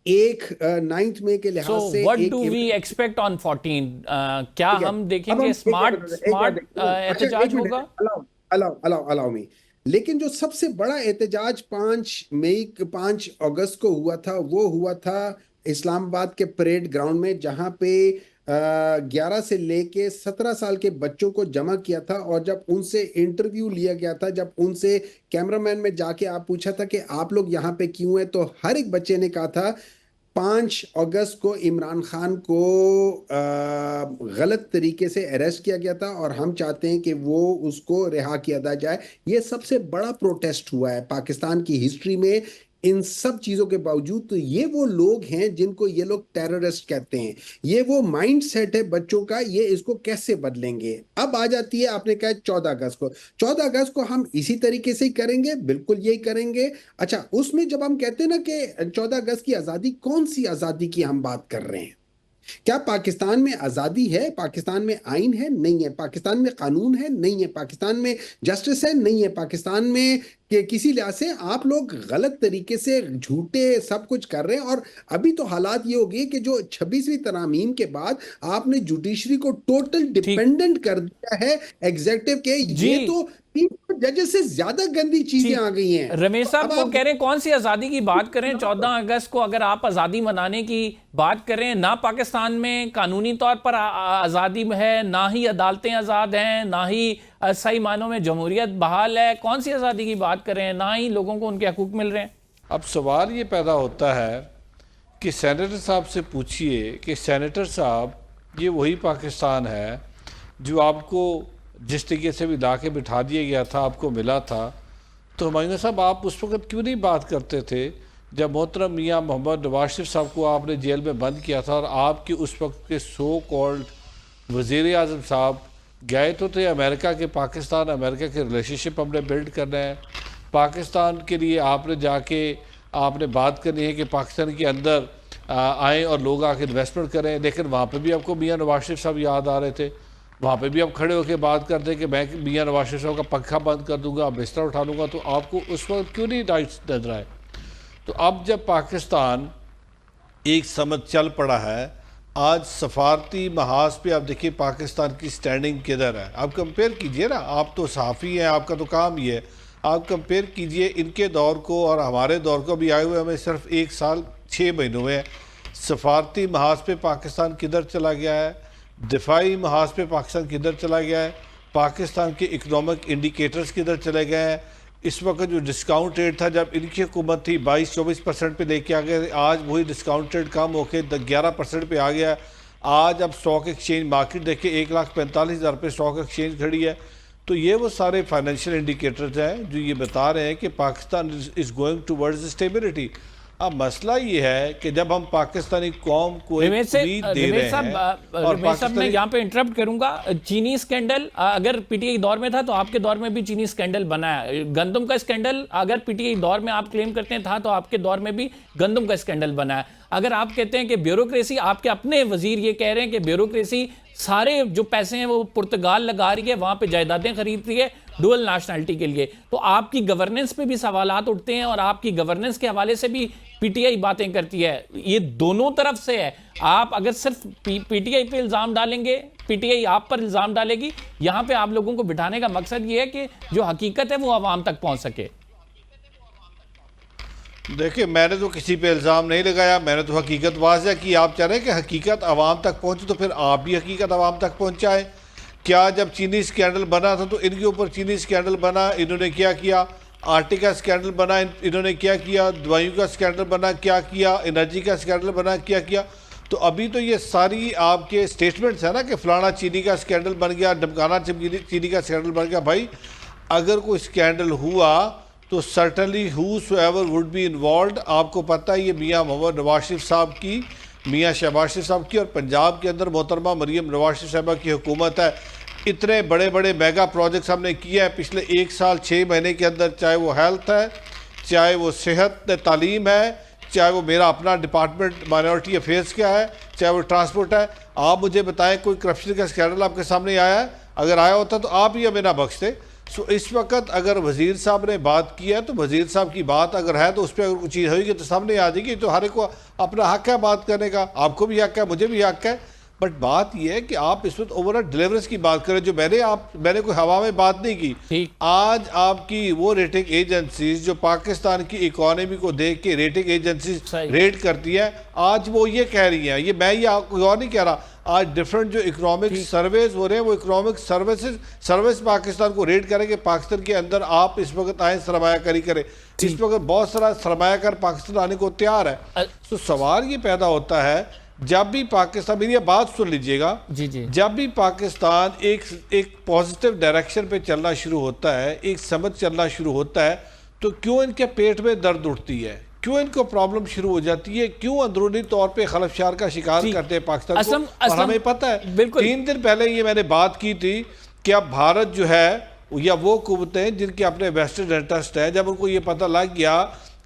एक 9 मई के सो लिहाज से व्हाट एक डू वी एक्सपेक्ट ऑन 14? क्या ठीक है। हम अब देखेंगे हम स्मार्ट अच्छा, एहतजाज एक मिनट, होगा? Allow me. लेकिन जो सबसे बड़ा एहतजाज 5 अगस्त को हुआ था, वो हुआ था इस्लामाबाद के परेड ग्राउंड में, जहां पे 11 से लेके 17 साल के बच्चों को जमा किया था। और जब उनसे इंटरव्यू लिया गया था, जब उनसे कैमरामैन में जाके आप पूछा था कि आप लोग यहाँ पे क्यों हैं, तो हर एक बच्चे ने कहा था 5 अगस्त को इमरान खान को गलत तरीके से अरेस्ट किया गया था और हम चाहते हैं कि वो उसको रिहा किया जाए। ये सबसे बड़ा प्रोटेस्ट हुआ है पाकिस्तान की हिस्ट्री में। इन सब चीजों के बावजूद तो ये वो लोग हैं जिनको ये लोग टेररिस्ट कहते हैं। ये वो माइंड सेट है बच्चों का, ये इसको कैसे बदलेंगे। अब आ जाती है, आपने कहा 14 अगस्त को, 14 अगस्त को हम इसी तरीके से ही करेंगे, बिल्कुल यही करेंगे। अच्छा, उसमें जब हम कहते हैं ना कि 14 अगस्त की आजादी, कौन सी आजादी की हम बात कर रहे हैं? क्या पाकिस्तान में आजादी है? पाकिस्तान में आइन है? नहीं है। पाकिस्तान में कानून है? नहीं है। पाकिस्तान में जस्टिस है? नहीं है। पाकिस्तान में कि किसी लिहाज से आप लोग गलत तरीके से झूठे सब कुछ कर रहे हैं। और अभी तो हालात ये हो गई कि जो 26वीं तरमीम के बाद आपने जुडिशरी को टोटल डिपेंडेंट कर दिया है एग्जीक्यूटिव के। ये तो 3 जजेस से ज्यादा गंदी चीजें आ गई हैं। रमेश तो साहब अब वो आप कह रहे हैं कौन सी आजादी की बात करें? 14 अगस्त को अगर आप आजादी मनाने की बात करें, ना पाकिस्तान में कानूनी तौर पर आजादी है, ना ही अदालतें आजाद हैं, ना ही सही मानों में जमहूरियत बहाल है। कौन सी आजादी की बात करें? ना ही लोगों को उनके हकूक मिल रहे हैं। अब सवाल ये पैदा होता है कि सेनेटर साहब से पूछिए कि सेनेटर साहब, ये वही पाकिस्तान है जो आपको जिस तरीके से भी ला के बिठा दिया गया था, आपको मिला था, तो हुमायूं साहब आप उस वक्त क्यों नहीं बात करते थे जब मोहतरम मियाँ मोहम्मद नवाज शरीफ साहब को आपने जेल में बंद किया था और आपके उस वक्त के सो कॉल्ड वज़ीर आज़म साहब गए तो थे अमेरिका के, पाकिस्तान अमेरिका के रिलेशनशिप हमने बिल्ड करना है, पाकिस्तान के लिए आपने जाके आपने बात करनी है कि पाकिस्तान के अंदर आएँ और लोग आके इन्वेस्टमेंट करें। लेकिन वहाँ पर भी आपको मियाँ नवाज शरीफ साहब याद आ रहे थे, वहाँ पे भी आप खड़े होकर बात करते कि मैं मियाँ नवाज शरीफ साहब का पंखा बंद कर दूंगा, बिस्तर उठा लूँगा। तो आपको उस वक्त क्यों नहीं राइट्स नजर आए? तो अब जब पाकिस्तान एक समझ चल पड़ा है, आज सफारती महाज पे आप देखिए पाकिस्तान की स्टैंडिंग किधर है। आप कंपेयर कीजिए ना, आप तो सहाफ़ी हैं, आपका तो काम ही है, आप कंपेयर कीजिए इनके दौर को और हमारे दौर को। भी आए हुए हमें सिर्फ 1 साल 6 महीनों में सफारती महाज पे पाकिस्तान किधर चला गया है, दिफाई महाज पे पाकिस्तान किधर चला गया है, पाकिस्तान के इकनॉमिक इंडिकेटर्स किधर चले गए हैं। इस वक्त जो डिस्काउंट रेट था जब इनकी हुकूमत थी 22-24% पे लेके आ गए, आज वही डिस्काउंट रेट कम होकर 11% पे आ गया। आज अब स्टॉक एक्सचेंज मार्केट देखिए 1,45,000 पे स्टॉक एक्सचेंज खड़ी है। तो ये वो सारे फाइनेंशियल इंडिकेटर्स हैं जो ये बता रहे हैं कि Pakistan is going towards stability. अब मसला ये है कि जब हम पाकिस्तानी कौम को एक उम्मीद दे रहे हैं और रमेश साहब मैं यहाँ पे इंटरप्ट करूंगा। चीनी स्कैंडल अगर पीटीआई दौर में था तो आपके दौर में भी चीनी स्कैंडल बना है। गंदम का स्कैंडल अगर पीटीआई दौर में आप क्लेम करते हैं था तो आपके दौर में भी गंदम का स्कैंडल बना है। अगर आप कहते हैं कि ब्यूरोक्रेसी, आपके अपने वजीर ये कह रहे हैं कि ब्यूरोक्रेसी सारे जो पैसे हैं वो पुर्तगाल लगा रही है, वहां पे जायदादें खरीद रही है डुअल नेशनलिटी के लिए, तो आपकी गवर्नेंस पे भी सवालात उठते हैं और आपकी गवर्नेंस के हवाले से भी पीटीआई बातें करती है। ये दोनों तरफ से है। आप अगर सिर्फ पीटीआई पे इल्जाम डालेंगे, पीटीआई आप पर इल्जाम डालेगी। यहां पे आप लोगों को बिठाने का मकसद ये है कि जो हकीकत है वो आवाम तक पहुंच सके। देखिए, मैंने तो किसी पे इल्ज़ाम नहीं लगाया, मैंने तो हकीकत वाज़ह की। आप चाह रहे हैं कि हकीकत आवाम तक पहुंचे तो फिर आप भी हकीकत आवाम तक पहुंचाएं। क्या जब चीनी स्कैंडल बना था तो इनके ऊपर चीनी स्कैंडल बना, इन्होंने क्या किया? आटे का स्कैंडल बना, इन्होंने क्या किया? दवाइयों का स्कैंडल बना, क्या किया? एनर्जी का स्कैंडल बना, क्या किया? तो अभी तो ये सारी आपके स्टेटमेंट्स है ना कि फलाना चीनी का स्कैंडल बन गया, ढमकाना चीनी का स्कैंडल बन गया। भाई अगर कोई स्कैंडल हुआ तो certainly whosoever would be involved, आपको पता है ये मियाँ मोहम्मद नवाज शरीफ साहब की, मियाँ शहबाज शरीफ साहब की, और पंजाब के अंदर मोहतरमा मरीम नवाज शरीफ साहबा की हुकूमत है। इतने बड़े बड़े मेगा प्रोजेक्ट्स हमने किए हैं पिछले 1 साल 6 महीने के अंदर, चाहे वो हेल्थ है, चाहे वो सेहत तालीम है, चाहे वो मेरा अपना डिपार्टमेंट माइनॉरिटी अफेयर्स का है, चाहे वो ट्रांसपोर्ट है। आप मुझे बताएं कोई करप्शन का स्कैंडल आपके सामने आया है? अगर आया होता तो आप ही हमें ना बख्शते। सो इस वक्त अगर वज़ीर साहब ने बात की है तो वज़ीर साहब की बात अगर है तो उस पर अगर कोई चीज़ होगी तो सामने आ जाएगी। तो हर एक को अपना हक है बात करने का, आपको भी हक है, मुझे भी हक है। बट बात यह है कि आप इस वक्त ओवरऑल डिलीवरेंस की बात करें, जो मैंने कोई हवा में बात नहीं की। आज आपकी वो रेटिंग एजेंसीज जो पाकिस्तान की इकोनॉमी को देख के रेटिंग एजेंसीज रेट करती है, आज वो ये कह रही हैं, ये मैं ये कोई और नहीं कह रहा, आज डिफरेंट जो इकोनॉमिक सर्वेज हो रहे हैं वो इकोनॉमिक सर्विस पाकिस्तान को रेट करें कि पाकिस्तान के अंदर आप इस वक्त आए सरमायाकारी करें। इस वक्त बहुत सारा सरमायाकार पाकिस्तान आने को तैयार है। तो सवाल ये पैदा होता है, जब भी पाकिस्तान, मेरी बात सुन लीजिएगा जी जी, जब भी पाकिस्तान एक पॉजिटिव डायरेक्शन पे चलना शुरू होता है, एक समझ चलना शुरू होता है, तो क्यों इनके पेट में दर्द उठती है, क्यों इनको प्रॉब्लम शुरू हो जाती है, क्यों अंदरूनी तौर पे खलफशार का शिकार करते हैं पाकिस्तान को। और हमें पता है 3 दिन पहले ये मैंने बात की थी कि अब भारत जो है या वो कुव्वतें जिनके अपने वेस्टर्न इंटरेस्ट है, जब उनको ये पता लग गया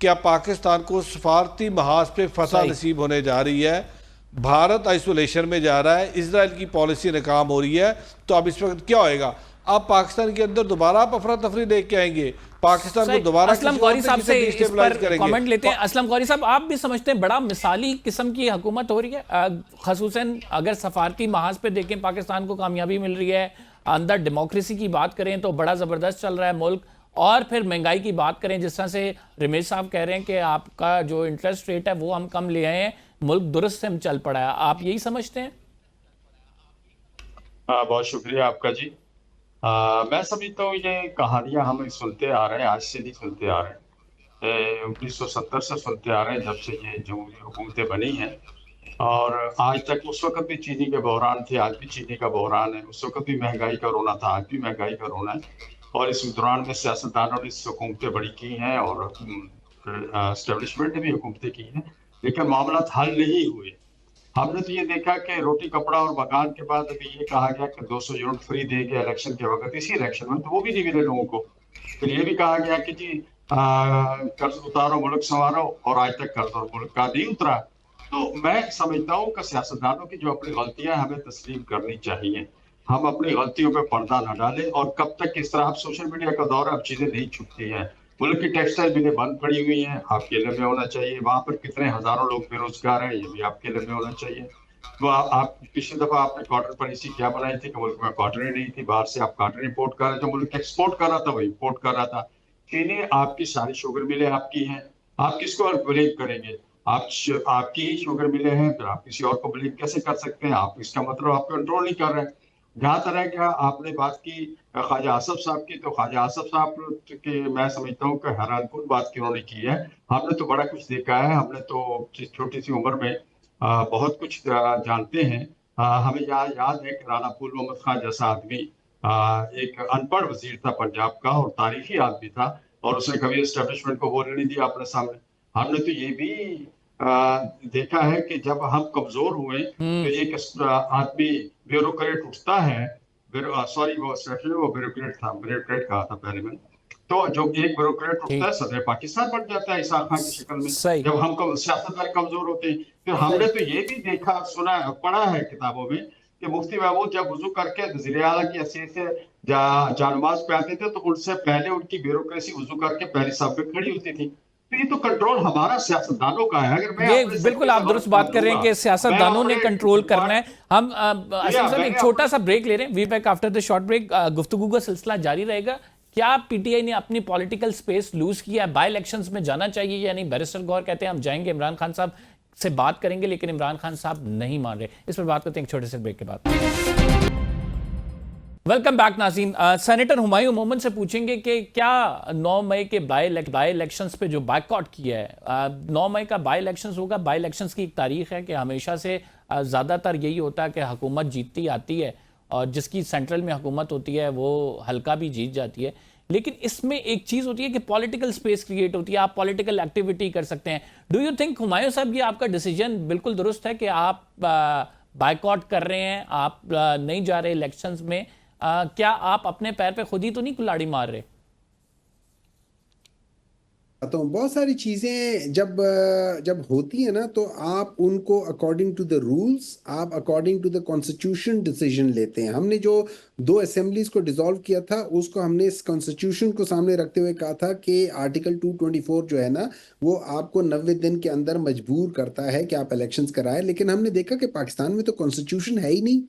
कि अब पाकिस्तान को सफारती महाज पे फतह नसीब होने जा रही है, भारत आइसोलेशन में जा रहा है, इजराइल की पॉलिसी नाकाम हो रही है, तो अब इस वक्त क्या होएगा? अब पाकिस्तान के अंदर दोबारा आप अफरा तफरी लेके आएंगे, पाकिस्तान को दोबारा असलम गौरी साहब से इस पर कमेंट लेते हैं। असलम गौरी साहब, आप भी समझते हैं बड़ा मिसाली किस्म की हुकूमत हो रही है, खसूसन अगर सफारती महाज पे देखें पाकिस्तान को कामयाबी मिल रही है, अंदर डेमोक्रेसी की बात करें तो बड़ा ज़बरदस्त चल रहा है मुल्क, और फिर महंगाई की बात करें जिस तरह से रमेश साहब कह रहे हैं कि आपका जो इंटरेस्ट रेट है वो हम कम ले आए हैं, मुल्क दुरुस्त से चल पड़ा है, आप यही समझते हैं? बहुत शुक्रिया आपका जी। मैं समझता हूँ ये कहानियां हम सुनते आ रहे हैं, आज से नहीं सुनते आ रहे हैं, 1970 से सुनते आ रहे हैं जब से ये जमहूरी हुकूमतें बनी हैं। और आज तक, उस वक्त भी चीनी के बहरान थे, आज भी चीनी का बहरान है, उस वक्त भी महंगाई का रोना था, आज भी महंगाई का रोना है। और इस दौरान में सियासतदानों ने हुकूमतें बड़ी की हैं और एस्टेब्लिशमेंट ने भी हुकूमतें की हैं, लेकिन मामला हल नहीं हुए। हमने तो ये देखा कि रोटी कपड़ा और मकान के बाद अभी ये कहा गया कि 200 यूनिट फ्री देंगे इलेक्शन के वक्त, इसी इलेक्शन में, तो वो भी नहीं मिले लोगों को। फिर ये भी कहा गया कि जी कर्ज उतारो मुल्क संवारो, और आज तक कर्ज और मुल्क का नहीं उतरा। तो मैं समझता हूँ कि सियासतदानों की जो अपनी गलतियां हमें तस्लीम करनी चाहिए, हम अपनी गलतियों पे पर्दा न डालें। और कब तक इस तरह, अब सोशल मीडिया का दौर, अब चीजें नहीं छुपती हैं। मुल्क की टेक्सटाइल मिलें बंद पड़ी हुई हैं, आपके इल्म में होना चाहिए। वहां पर कितने हजारों लोग बेरोजगार हैं, ये भी आपके इल्म में होना चाहिए। वो आप पिछली दफा आपने कॉटन पॉलिसी क्या बनाई थी कि मुल्क में कॉटन ही नहीं थी, बाहर से आप कॉटन इंपोर्ट कर रहे थे, मुल्क एक्सपोर्ट कर रहा था वो इंपोर्ट कर रहा था। चीनी आपकी सारी शुगर मिलें आपकी हैं, आप किसको ब्लेम करेंगे? आपकी ही शुगर मिले हैं, फिर आप किसी और को ब्लेम कैसे कर सकते हैं? आप इसका मतलब आप कंट्रोल नहीं कर रहे हैं। जहाँ तरह का आपने बात की ख्वाजा आसफ साहब की, तो ख्वाजा आसफ साहब की मैं समझता हूँ कि हैरानकुन बात की उन्होंने की है। हमने तो बड़ा कुछ देखा है, हमने तो छोटी सी उम्र में बहुत कुछ जानते हैं। हमें याद है कि राणा फूल मोहम्मद खान जैसा आदमी एक अनपढ़ वजीर था पंजाब का, और तारीखी आदमी था, और उसने कभी एस्टेब्लिशमेंट को बोलने नहीं दिया अपने सामने। हमने तो ये भी देखा है कि जब हम कमजोर हुए तो एक आदमी ब्यूरोक्रेट उठता है, सॉरी वो ब्यूरोक्रेट था, ब्यूरोक्रेट कहा था पहले मैंने, तो जो एक ब्यूरोक्रेट उठता है सदर पाकिस्तान बन जाता है इसाक खान की शक्ल में, जब हम सियासतदान कमजोर होते हैं। फिर हमने तो ये भी देखा, सुना, पढ़ा है किताबों में कि मुफ्ती महमूद जब वजू करके वज़ीर आला की हैसियत से जानमाज पे आते थे, तो उनसे पहले उनकी ब्यूरोक्रेसी वजू करके पहली साफ पे खड़ी होती थी। तो ये तो कंट्रोल हमारा सियासतदानों का है। अगर ये बिल्कुल आप दुरुस्त बात कर रहे हैं कि सियासतदानों ने कंट्रोल करना है। हम असलम साहब एक छोटा सा ब्रेक ले रहे हैं, we back after the short break. गुफ्तगू का सिलसिला जारी रहेगा। क्या पीटीआई ने अपनी पॉलिटिकल स्पेस लूज किया, बाय इलेक्शंस में जाना चाहिए या नहीं? बैरिस्टर गौर कहते हैं हम जाएंगे, इमरान खान साहब से बात करेंगे, लेकिन इमरान खान साहब नहीं मान रहे। इस पर बात करते हैं एक छोटे से ब्रेक के बाद। वेलकम बैक नाज़रीन। सेनेटर हुमायूं मोहम्मद से पूछेंगे कि क्या 9 मई के बाय इलेक्शंस पे जो बायकॉट किया है, 9 मई का बाय इलेक्शंस होगा। बाय इलेक्शंस की एक तारीख है कि हमेशा से ज़्यादातर यही होता है कि हुकूमत जीतती आती है और जिसकी सेंट्रल में हुकूमत होती है वो हल्का भी जीत जाती है। लेकिन इसमें एक चीज़ होती है कि पॉलिटिकल स्पेस क्रिएट होती है, आप पॉलिटिकल एक्टिविटी कर सकते हैं। डू यू थिंक हुमायूं साहब ये आपका डिसीजन बिल्कुल दुरुस्त है कि आप बायकॉट कर रहे हैं, आप नहीं जा रहे इलेक्शंस में? क्या आप अपने पैर पे खुद ही तो नहीं कुल्हाड़ी मार रहे? तो बहुत सारी चीजें जब होती है ना, तो आप उनको अकॉर्डिंग टू द रूल्स, आप according to the constitution decision लेते हैं। हमने जो 2 असेंबलीज को डिसॉल्व किया था, उसको हमने इस कॉन्स्टिट्यूशन को सामने रखते हुए कहा था कि आर्टिकल 224 जो है ना, वो आपको 90 दिन के अंदर मजबूर करता है कि आप इलेक्शंस कराएं। लेकिन हमने देखा कि पाकिस्तान में तो कॉन्स्टिट्यूशन है ही नहीं।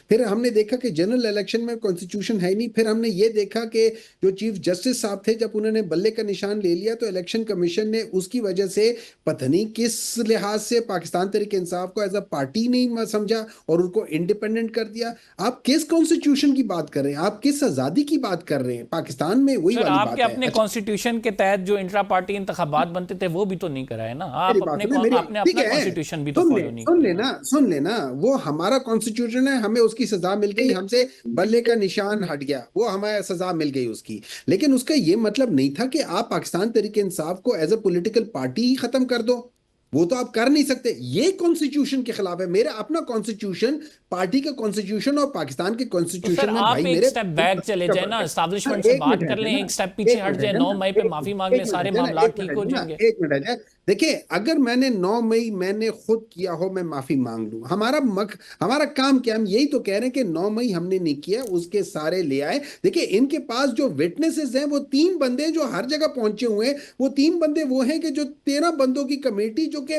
फिर हमने देखा कि जनरल इलेक्शन में कॉन्स्टिट्यूशन है ही नहीं। फिर हमने ये देखा कि जो चीफ जस्टिस साहब थे, जब उन्होंने बल्ले का निशान ले लिया तो इलेक्शन कमीशन ने उसकी वजह से पता नहीं किस लिहाज से पाकिस्तान तहरीक इंसाफ को एज अ पार्टी नहीं समझा और उनको इंडिपेंडेंट कर दिया। आप किस कॉन्स्टिट्यूशन की बात कर रहे हैं? आप किस आजादी की बात कर रहे हैं? पाकिस्तान में वही वाली बात आपके है। अपने कॉन्स्टिट्यूशन के तहत जो इंट्रा पार्टी इंतखाबात बनते थे वो भी तो नहीं कराए ना आप? अपने अपना कॉन्स्टिट्यूशन भी तो फॉलो नहीं। सुन लेना, वो हमारा कॉन्स्टिट्यूशन है, हमें उसकी सजा मिल गई, हमसे बल्ले का निशान हट गया, वो हमें सजा मिल गई उसकी। लेकिन उसका ये मतलब नहीं था कि आप पाकिस्तान तहरीक इंसाफ को एज अ पॉलिटिकल पार्टी ही खत्म कर दो। वो तो आप कर नहीं सकते, ये कॉन्स्टिट्यूशन के खिलाफ है। मेरा अपना कॉन्स्टिट्यूशन, पार्टी का कॉन्स्टिट्यूशन और पाकिस्तान के कॉन्स्टिट्यूशन में आप भाई एक मेरे स्टेप बैक चले जाए ना, एस्टैब्लिशमेंट से बात कर लें, एक स्टेप पीछे हट जाए, 9 मई पे माफी मांग लें, सारे मामला ठीक हो जाएंगे। एक मिनट है, देखिए, अगर मैंने 9 मई मैंने खुद किया हो, मैं माफी मांग लूं, हमारा काम क्या? हम यही तो कह रहे हैं कि 9 मई हमने नहीं किया, उसके सारे ले आए। देखिए, इनके पास जो विटनेसेस हैं वो 3 बंदे जो हर जगह पहुंचे हुए हैं, वो 3 बंदे वो हैं कि जो 13 बंदों की कमेटी, जो कि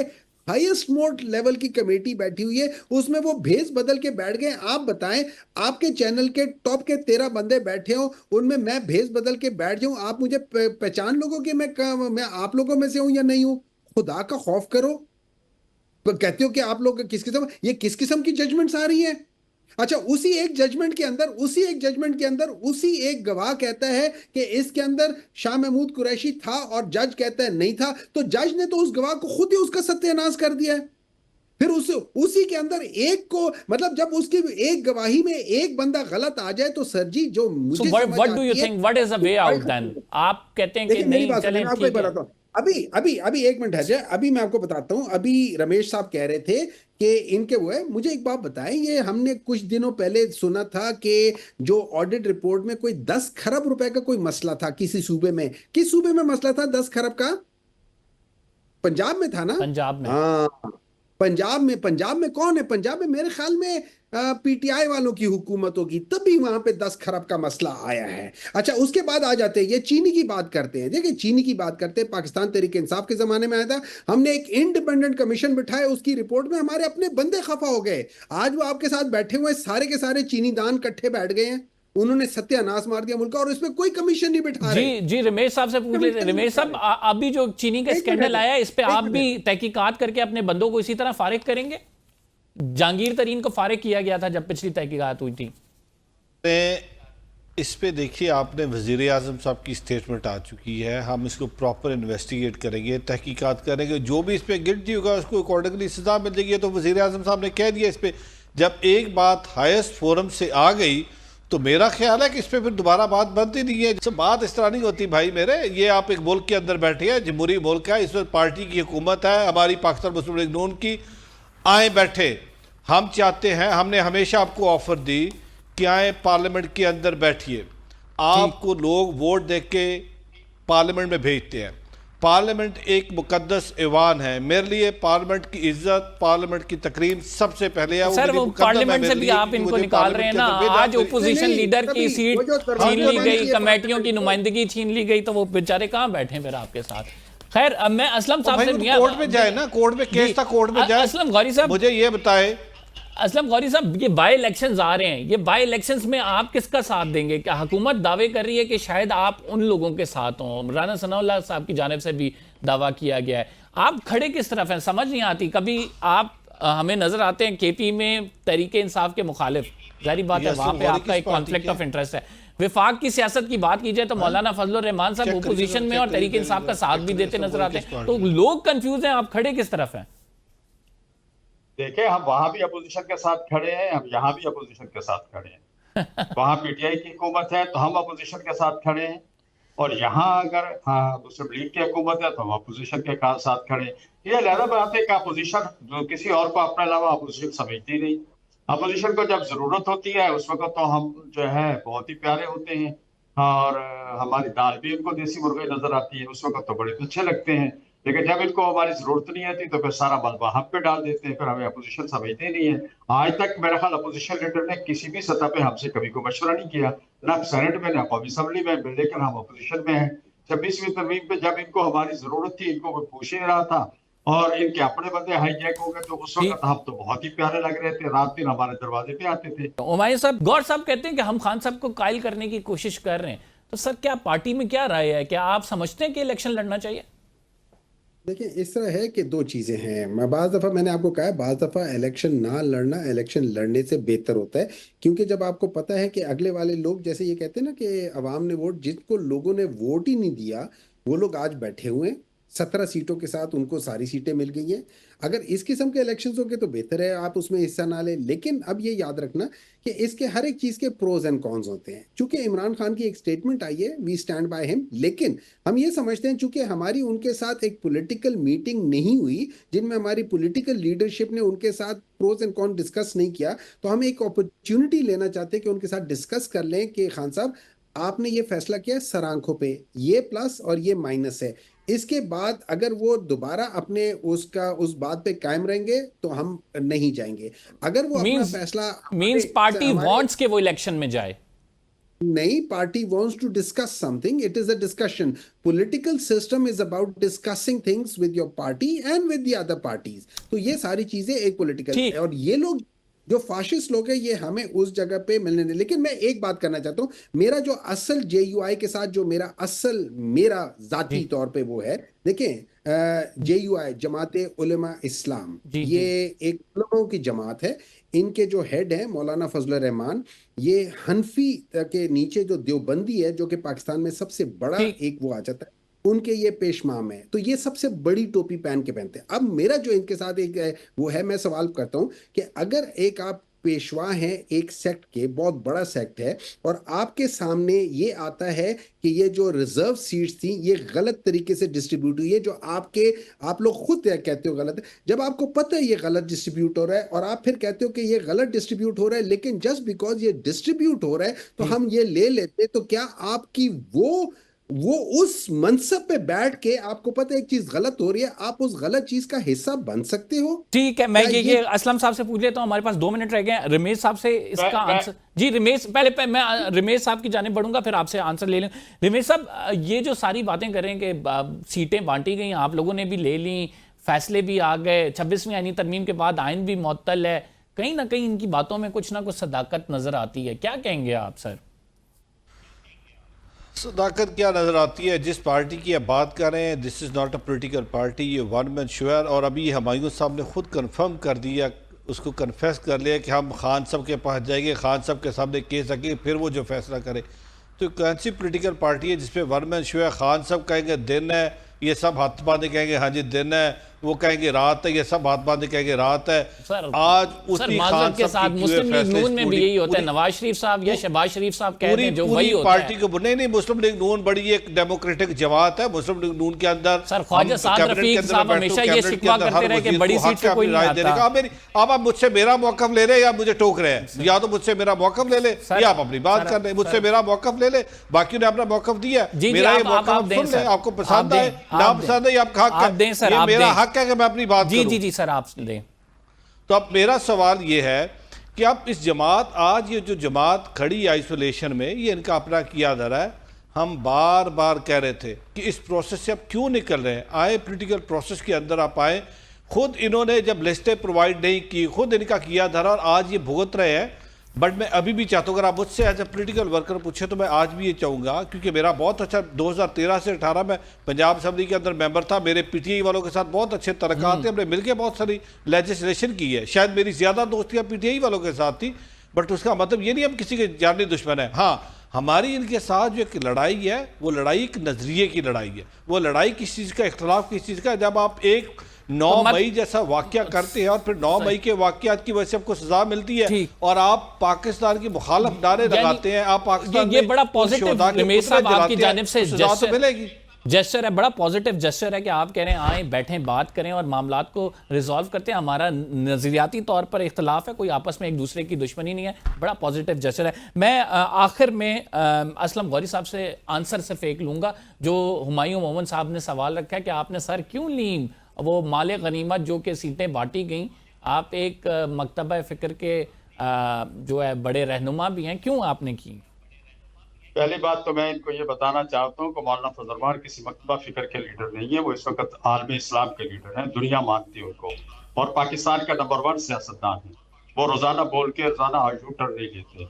हाईएस्ट मोस्ट लेवल की कमेटी बैठी हुई है, उसमें वो भेस बदल के बैठ गए। आप बताएं, आपके चैनल के टॉप के 13 बंदे बैठे हो, उनमें मैं भेस बदल के बैठ जाऊं, आप मुझे पहचान लोगों कि मैं आप लोगों में से हूं या नहीं हूं? खुदा का खौफ करो। तो कहते हो कि आप लोग किस किस्म की जजमेंट्स आ रही हैं? अच्छा, उसी एक जजमेंट के अंदर उसी एक गवाह कहता है कि इसके अंदर शाह महमूद कुरैशी था और जज कहता है नहीं था, तो जज ने तो उस गवाह को खुद ही उसका सत्यानाश कर दिया है। फिर उसी के अंदर एक को, मतलब जब उसकी एक गवाही में एक बंदा गलत आ जाए तो सर जी, जो मुझे what do you think, what is the way out then? आप कहते हैं कि नहीं, चलें ठीक है। अभी एक मिनट है जाए, अभी मैं आपको बताता हूं। अभी रमेश साहब कह रहे थे कि इनके वो है। मुझे एक बात बताएं, ये हमने कुछ दिनों पहले सुना था कि जो ऑडिट रिपोर्ट में कोई 10 खरब रुपए का कोई मसला था किसी सूबे में। किस सूबे में मसला था 10 खरब का? पंजाब में था ना? पंजाब में। हाँ, पंजाब में कौन है? पंजाब में मेरे ख्याल में पीटीआई वालों की हुकूमत होगी, तभी वहां पे 10 खरब का मसला आया है। अच्छा, उसके बाद आ जाते हैं, ये चीनी की बात करते हैं। देखिए, चीनी की बात करते हैं, पाकिस्तान तहरीक इंसाफ के जमाने में आया था, हमने एक इंडिपेंडेंट कमीशन बिठाया, उसकी रिपोर्ट में हमारे अपने बंदे खफा हो गए। आज वो आपके साथ बैठे हुए सारे के सारे चीनी दान इकट्ठे बैठ गए हैं, उन्होंने सत्यानाश मार दिया मुल्क, और इसमें कोई कमिशन नहीं बिठा रहे। जी रमेश साहब से पूछ लेते हैं। रमेश साहब, अभी जो चीनी का स्कैंडल आया है, इस पे आप भी तहकीकात करके अपने बंदों को इसी तरह फारिग करेंगे? जहांगीर तरीन को फारिग किया गया था जब पिछली तहकीकात हुई थी। इस पे देखिए, आपने वज़ीर आज़म साहब की स्टेटमेंट आ चुकी है, हम इसको प्रॉपर इन्वेस्टिगेट करेंगे, तहकीकात करेंगे, जो भी इस पे गिल्टी होगा उसको अकॉर्डिंगली सजा मिल जाएगी। तो वज़ीर आज़म साहब ने कह दिया इस पे, जब एक बात हाईएस्ट फोरम से आ गई तो मेरा ख्याल है कि इस पे फिर दोबारा बात बनती नहीं है। जब बात इस तरह नहीं होती भाई मेरे, ये आप एक मुल्क के अंदर बैठे हैं, जमहूरी मुल्क है, इसमें पार्टी की हुकूमत है, हमारी पाकिस्तान मुस्लिम लीग नून की, आए बैठे, हम चाहते हैं, हमने हमेशा आपको ऑफर दी कि आए पार्लियामेंट के अंदर बैठिए। आपको लोग वोट दे के पार्लियामेंट में भेजते हैं। पार्लियामेंट एक मुकद्दस ऐवान है मेरे लिए। पार्लियामेंट की इज्जत, पार्लियामेंट की तकरीम सबसे पहले है। सर, वो पार्लियामेंट से भी आप इनको निकाल रहे हैं ना। आज ओपोजिशन लीडर की सीट छीन ली गई, कमेटियों की नुमाइंदगी छीन ली गई, तो वो बेचारे कहाँ बैठे फिर आपके साथ? खैर, अब मैं असलम साहब से कोर्ट में जाए ना, कोर्ट में केस था, कोर्ट में जाए। असलम गौरी साहब, मुझे ये बताए, असलम गौरी साहब, ये बाई इलेक्शंस आ रहे हैं, ये बाई इलेक्शंस में आप किसका साथ देंगे? क्या हुकूमत दावे कर रही है कि शायद आप उन लोगों के साथ हों? राना सनाउल्लाह साहब की जानिब से भी दावा किया गया है। आप खड़े किस तरफ हैं समझ नहीं आती। कभी आप हमें नजर आते हैं केपी में तहरीक इंसाफ के मुखालिफ, जारी बात है वहां पे आपका एक कॉन्फ्लिक्ट ऑफ इंटरेस्ट है। विफाक की सियासत की बात की जाए तो मौलाना फजलुर रहमान साहब ओपोजिशन में और तहरीक इंसाफ का साथ भी देते नजर आते हैं। तो लोग कंफ्यूज हैं, आप खड़े किस तरफ हैं? देखें, हम वहां भी अपोजिशन के साथ खड़े हैं, हम यहाँ भी अपोजिशन के साथ खड़े हैं। वहां पीटीआई की हुकूमत है तो हम अपोजिशन के साथ खड़े हैं, और यहाँ अगर हाँ मुस्लिम लीग की हुकूमत है तो हम अपोजिशन के साथ खड़े हैं। ये लहरा बात है कि अपोजिशन जो किसी और को अपने अलावा अपोजिशन समझती नहीं। अपोजिशन को जब जरूरत होती है उस वक्त तो हम जो है बहुत ही प्यारे होते हैं, और हमारी दाल भी उनको देसी मुर्गे नजर आती है, उस वक्त तो बड़े अच्छे लगते हैं। लेकिन जब इनको हमारी जरूरत नहीं आती तो फिर सारा मलबा हम पे डाल देते हैं, फिर हमें अपोजिशन समझते नहीं है। आज तक मेरा ख्याल अपोजिशन लीडर ने किसी भी सतह पे हमसे कभी कोई मशवरा नहीं किया, ना सेनेट में ना कौमी असम्बली में, लेकिन हम अपोजिशन में हैं। 26वीं तरमीम पे जब इनको हमारी जरूरत थी, इनको कोई पूछ ही नहीं रहा था, और इनके अपने बंदे हाईजैक हो गए, तो उस वक्त हम तो बहुत ही प्यारे लग रहे थे, रात दिन हमारे दरवाजे पे आते थे। उमाइया साहब, गौर साहब कहते हैं कि हम खान साहब को कायल करने की कोशिश कर रहे हैं, तो सर क्या पार्टी में क्या राय है? क्या आप समझते हैं कि इलेक्शन लड़ना चाहिए? देखिए, इस तरह है कि दो चीज़ें हैं। मैं बाज़ दफ़ा मैंने आपको कहा है, बाज़ दफ़ा इलेक्शन ना लड़ना इलेक्शन लड़ने से बेहतर होता है, क्योंकि जब आपको पता है कि अगले वाले लोग, जैसे ये कहते हैं ना कि अवाम ने वोट, जिनको लोगों ने वोट ही नहीं दिया वो लोग आज बैठे हुए हैं 17 सीटों के साथ, उनको सारी सीटें मिल गई हैं। अगर इस किस्म के इलेक्शंस हो गए तो बेहतर है आप उसमें हिस्सा ना लें। लेकिन अब ये याद रखना कि इसके हर एक चीज़ के प्रोज एंड कॉन्स होते हैं। चूंकि इमरान खान की एक स्टेटमेंट आई है, वी स्टैंड बाय हिम, लेकिन हम ये समझते हैं चूंकि हमारी उनके साथ एक पॉलिटिकल मीटिंग नहीं हुई जिनमें हमारी पॉलिटिकल लीडरशिप ने उनके साथ प्रोज एंड कॉन डिस्कस नहीं किया, तो हम एक अपॉर्चुनिटी लेना चाहते हैं कि उनके साथ डिस्कस कर लें कि खान साहब आपने ये फैसला किया सर आंखों पे, ये प्लस और ये माइनस है। इसके बाद अगर वो दोबारा अपने उस बात पे कायम रहेंगे तो हम नहीं जाएंगे। अगर वो अपना फैसला मींस पार्टी वांट्स के वो इलेक्शन में जाए। नहीं, party wants to discuss something. It is a discussion. Political system is about discussing things with your party and with the other parties. तो ये सारी चीजें एक पॉलिटिकल है, और ये लोग जो फाशिस्ट लोग हैं ये हमें उस जगह पे मिलने नहीं। लेकिन मैं एक बात करना चाहता हूं, मेरा जो असल JUI के साथ जो मेरा जाती तौर पे वो है, देखें JUI जमाते उलमा इस्लाम, ये एक उलमाओं की जमात है। इनके जो हेड हैं मौलाना फजल रहमान, ये हनफी के नीचे जो देवबंदी है जो कि पाकिस्तान में सबसे बड़ा एक वो आ जाता है, उनके ये पेशमाम है, तो ये सबसे बड़ी टोपी पहन के पहनते हैं। अब मेरा जो इनके साथ एक वो है, मैं सवाल करता हूं कि अगर एक आप पेशवा हैं एक सेक्ट के, बहुत बड़ा सेक्ट है, और आपके सामने ये आता है कि ये जो रिजर्व सीट्स थी ये गलत तरीके से डिस्ट्रीब्यूट हुई है, जो आप लोग खुद कहते हो गलत है, जब आपको पता है ये गलत डिस्ट्रीब्यूट हो रहा है और आप फिर कहते हो कि ये गलत डिस्ट्रीब्यूट हो रहा है, लेकिन जस्ट बिकॉज ये डिस्ट्रीब्यूट हो रहा है तो हम ये ले लेते, तो क्या आपकी वो उस मनसब पे बैठ के आपको पता है एक चीज गलत हो रही है, आप उस गलत चीज का हिस्सा बन सकते हो? ठीक है, मैं ये असलम साहब से पूछ लेता हूं, हमारे पास 2 मिनट रह गए हैं। रमेश साहब से इसका आंसर। जी रमेश, पहले मैं रमेश साहब की जाने बढ़ूंगा, फिर आपसे आंसर ले लूं। रमेश साहब, ये जो सारी बातें कर रहे हैं कि सीटें बांटी गई, आप लोगों ने भी ले ली, फैसले भी आ गए, 26वीं आईनी तरमीम के बाद आइन भी मुअत्तल है, कहीं ना कहीं इनकी बातों में कुछ ना कुछ सदाकत नजर आती है, क्या कहेंगे आप सर? सदाकत क्या नज़र आती है? जिस पार्टी की आप बात कर रहे हैं, this is not a political party, ये वन मैन शो है। और अभी हुमायूं साहब ने खुद कंफर्म कर दिया, उसको कन्फेस कर लिया कि हम खान साहब के पास जाएंगे, खान साहब के सामने केस रखेंगे, फिर वो जो फैसला करे। तो कौन सी पोलिटिकल पार्टी है जिसपे वन मैन शो है? खान साहब कहेंगे दिन है, ये सब हाथ बांधे कहेंगे हाँ जी दिन है, वो कहेंगे रात है, ये सब हाथ बांधे कहेंगे रात है। आज उसी खान के साथ मुस्लिम लीग नून में भी यही होता है, नवाज शरीफ साहब या शहबाज शरीफ साहब कहते हैं जो वही होता है। पार्टी को नहीं, मुस्लिम लीग नून बड़ी एक डेमोक्रेटिक जमात है। मुस्लिम लीग नून के अंदर सर ख्वाजा साद रफीक साहब हमेशा ये शिकवा करते रहे कि बड़ी सीट से कोई नहीं आता। अब आप मुझसे मेरा मौकफ ले रहे हैं या मुझे टोक रहे हैं? या तो मुझसे मेरा मौकफ ले ले या आप अपनी बात कर रहे हैं। मुझसे मेरा मौकफ ले ले, बाकी ने अपना मौकफ दिया, मेरा ये मौकफ सुन ले, आपको पसंद आए ना पसंद है, आपका हक है, ये मेरा हक है कि मैं अपनी बात जी सर आप दें। तो अब मेरा सवाल ये है कि अब इस जमात, आज ये जो जमात खड़ी आइसोलेशन में, ये इनका अपना किया धरा है। हम बार बार कह रहे थे कि इस प्रोसेस से अब क्यों निकल रहे हैं, आए पॉलिटिकल प्रोसेस के अंदर आप आए। खुद इन्होंने जब लिस्टें प्रोवाइड नहीं की, खुद इनका किया धरा, और आज ये भुगत रहे हैं। बट मैं अभी भी चाहता हूँ, अगर आप मुझसे एज ए पॉलिटिकल वर्कर पूछे तो मैं आज भी ये चाहूँगा, क्योंकि मेरा बहुत अच्छा 2013 से 18 में पंजाब असम्बली के अंदर मेंबर था, मेरे PTI वालों के साथ बहुत अच्छे तलक़ात थे, हमने मिलकर बहुत सारी लेजिस्लेशन की है। शायद मेरी ज़्यादा दोस्तियाँ PTI वालों के साथ थी, बट उसका मतलब ये नहीं हम किसी के जानी दुश्मन है। हाँ, हमारी इनके साथ जो एक लड़ाई है, वो लड़ाई एक नज़रिए की लड़ाई है। वो लड़ाई किस चीज़ का, इख्तलाफ किस चीज़ का? जब आप एक 9 तो मई जैसा वाकया करते हैं और फिर 9 मई के वाकयात की वजह से आपको सजा मिलती है ठीक। और आप पाकिस्तान की मुखालफ नारे यानी लगाते हैं। आप पाकिस्तान ये में बड़ा उस पॉजिटिव शोहदा के रमेश पुतले साहब आपकी जलाते हैं, जानिब से तो सजा तो मिलेगी। जेस्चर है, बड़ा पॉजिटिव जेस्चर है कि आप कह रहे हैं आए बैठें बात करें और मामलात को रिजॉल्व करते हैं। हमारा नजरियाती तौर पर इख्तलाफ है, कोई आपस में एक दूसरे की दुश्मनी नहीं है, बड़ा पॉजिटिव जेस्चर है। मैं आखिर में असलम गौरी साहब से आंसर सिर्फ एक लूंगा। जो हुमायूं मोहम्मद साहब ने सवाल रखा है कि आपने सर क्यों ली वो माले गनीमत जो कि सीटें बांटी गई, आप एक मकतबा फ़िक्र के जो है बड़े रहनुमा भी हैं, क्यों आपने की? पहली बात तो मैं इनको ये बताना चाहता हूँ कि मौलाना फजल रहमान किसी मकतबा फिक्र के लीडर नहीं है। वो इस वक्त आलम इस्लाम के लीडर हैं, दुनिया मानती है उनको, और पाकिस्तान का नंबर 1 सियासतदान है। वो रोजाना बोल के रोजाना आर्ग्यूटर नहीं लेते।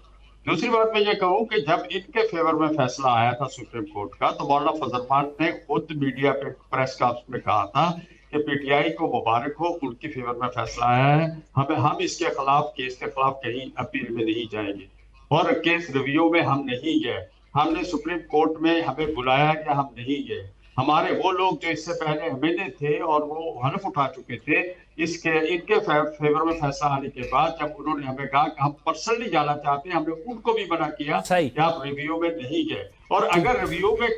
दूसरी बात मैं ये कहूँ कि जब इनके फेवर में फैसला आया था सुप्रीम कोर्ट का, तो मौलाना फजल रहमान ने खुद मीडिया पे प्रेस कॉन्फ्रेंस में कहा था कि पीटीआई को मुबारक हो, उनकी फेवर में फैसला आया है, हम इसके खिलाफ केस के खिलाफ कहीं अपील में नहीं जाएंगे और केस रिव्यू में हम नहीं गए। हमने सुप्रीम कोर्ट में हमें बुलाया गया, हम नहीं गए। हमारे वो लोग जो इससे पहले हमें थे और वो हलफ उठा चुके थे, इनके फेवर में फैसला आने के बाद जब उन्होंने हमें कहा कि हम पर्सनली जाना चाहते हैं, हमने उनको भी मना किया सही। कि आप रिव्यू में नहीं गए। और अगर रिव्यू में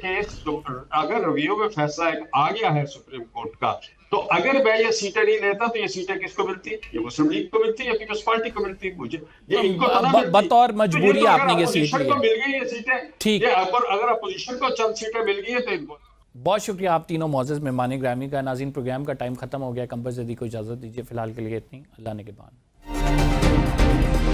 फैसला आ गया है सुप्रीम कोर्ट का, तो अगर मैं ये सीटें नहीं लेता तो ये सीटें किसको मिलती? ये मुस्लिम लीग को मिलती, या पीपल्स पार्टी को मिलती। मुझे ये इनको तो ना मिलती। बतौर तो मजबूरी तो अगर आपने ये सीट अपोजिशन ली को है। मिल गई ये सीटें, ठीक। ये अगर अपोजिशन को चंद सीटें मिल गई है तो इनको। बहुत शुक्रिया आप तीनों मौजूद मेहमान ग्रामी का। नाज़रीन, प्रोग्राम का टाइम खत्म हो गया, कंबर ज़दी को इजाज़त दीजिए फिलहाल के लिए इतनी। अल्लाह ने के बाद।